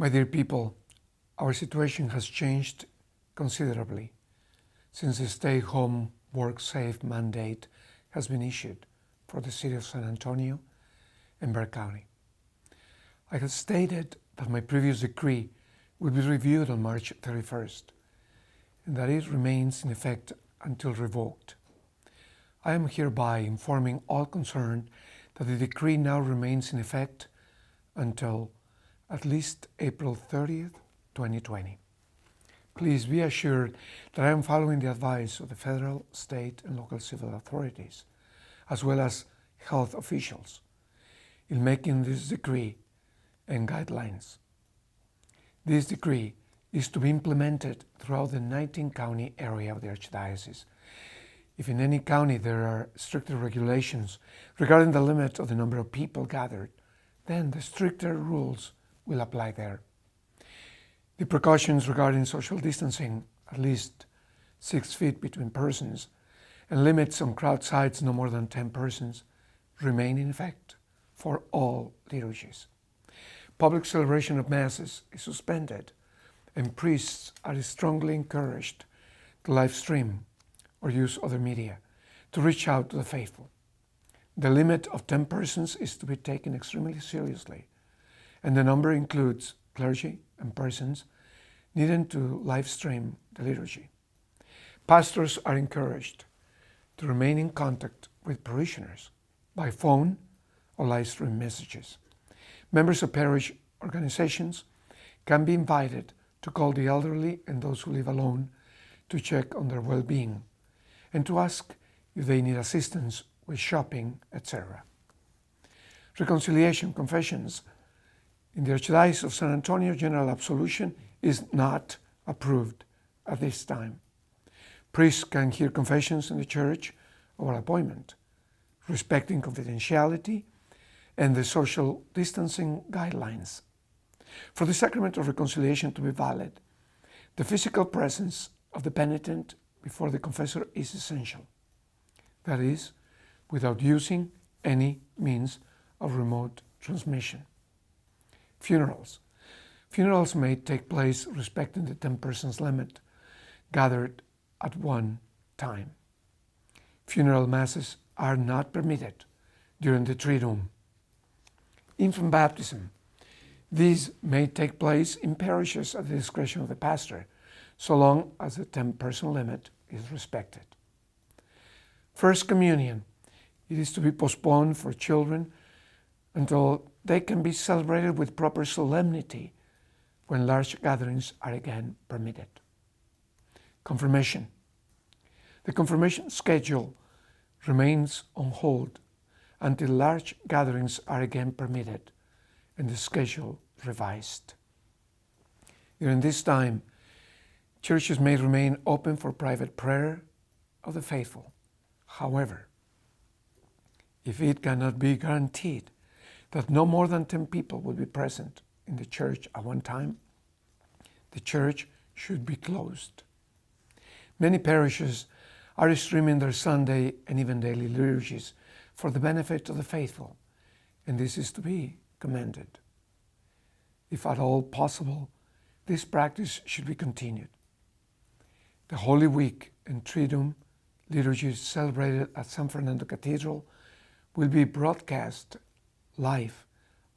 My dear people, our situation has changed considerably since the stay-home, work-safe mandate has been issued for the city of San Antonio and Bexar County. I had stated that my previous decree would be reviewed on March 31st and that it remains in effect until revoked. I am hereby informing all concerned that the decree now remains in effect until at least April 30th, 2020. Please be assured that I am following the advice of the federal, state, and local civil authorities, as well as health officials, in making this decree and guidelines. This decree is to be implemented throughout the 19-county area of the Archdiocese. If in any county there are stricter regulations regarding the limit of the number of people gathered, then the stricter rules will apply there. The precautions regarding social distancing, at least 6 feet between persons, and limits on crowd size no more than 10 persons, remain in effect for all liturgies. Public celebration of Masses is suspended, and priests are strongly encouraged to live stream or use other media to reach out to the faithful. The limit of 10 persons is to be taken extremely seriously, and the number includes clergy and persons needing to live stream the liturgy. Pastors are encouraged to remain in contact with parishioners by phone or live stream messages. Members of parish organizations can be invited to call the elderly and those who live alone to check on their well-being and to ask if they need assistance with shopping, etc. Reconciliation confessions in the Archdiocese of San Antonio, general absolution is not approved at this time. Priests can hear confessions in the church or appointment, respecting confidentiality and the social distancing guidelines. For the sacrament of reconciliation to be valid, the physical presence of the penitent before the confessor is essential. That is, without using any means of remote transmission. Funerals. Funerals may take place respecting the 10 persons limit gathered at one time. Funeral masses are not permitted during the Triduum. Infant baptism. These may take place in parishes at the discretion of the pastor, so long as the 10-person limit is respected. First Communion. It is to be postponed for children until they can be celebrated with proper solemnity when large gatherings are again permitted. Confirmation. The confirmation schedule remains on hold until large gatherings are again permitted and the schedule revised. During this time, churches may remain open for private prayer of the faithful. However, if it cannot be guaranteed that no more than 10 people will be present in the church at one time, the church should be closed. Many parishes are streaming their Sunday and even daily liturgies for the benefit of the faithful, and this is to be commended. If at all possible, this practice should be continued. The Holy Week and Triduum liturgies celebrated at San Fernando Cathedral will be broadcast live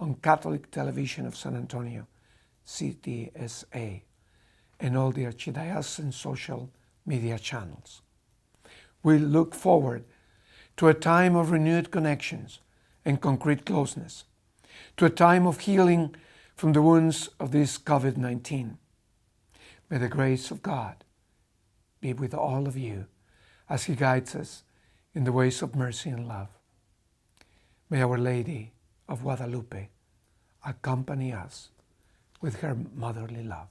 on Catholic Television of San Antonio, CTSA, and all the Archdiocesan social media channels. We look forward to a time of renewed connections and concrete closeness, to a time of healing from the wounds of this COVID-19. May the grace of God be with all of you as He guides us in the ways of mercy and love. May Our Lady of Guadalupe accompany us with her motherly love.